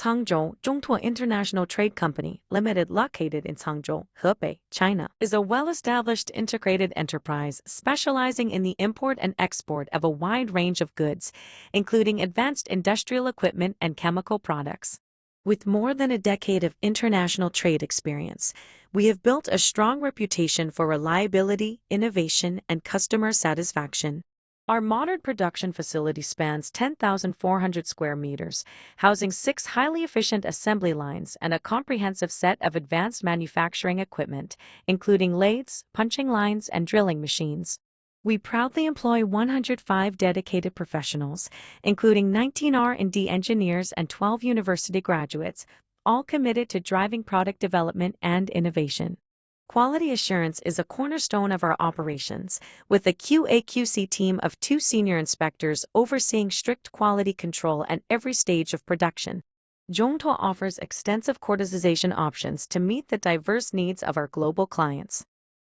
Cangzhou Zhongtuo International Trade Company Limited, located in Cangzhou, Hebei, China, is a well-established integrated enterprise specializing in the import and export of a wide range of goods, including advanced industrial equipment and chemical products. With more than a decade of international trade experience, we have built a strong reputation for reliability, innovation, and customer satisfaction. Our modern production facility spans 10,400 square meters, housing 6 highly efficient assembly lines and a comprehensive set of advanced manufacturing equipment, including lathes, punching lines, and drilling machines. We proudly employ 105 dedicated professionals, including 19 R&D engineers and 12 university graduates, all committed to driving product development and innovation. Quality assurance is a cornerstone of our operations, with a QA/QC team of 2 senior inspectors overseeing strict quality control at every stage of production. Zhongtuo offers extensive quarterization options to meet the diverse needs of our global clients.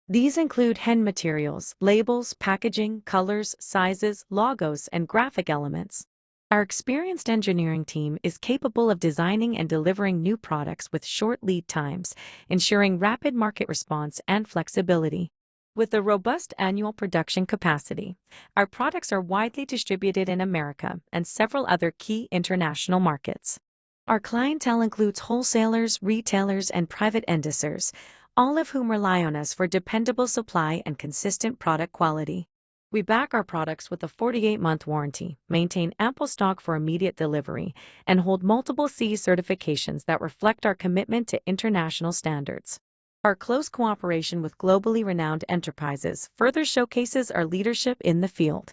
These include hand materials, labels, packaging, colors, sizes, logos, and graphic elements. Our experienced engineering team is capable of designing and delivering new products with short lead times, ensuring rapid market response and flexibility. With a robust annual production capacity, our products are widely distributed in America and several other key international markets. Our clientele includes wholesalers, retailers, and private end-users, all of whom rely on us for dependable supply and consistent product quality. We back our products with a 48-month warranty, maintain ample stock for immediate delivery, and hold multiple CE certifications that reflect our commitment to international standards. Our close cooperation with globally renowned enterprises further showcases our leadership in the field.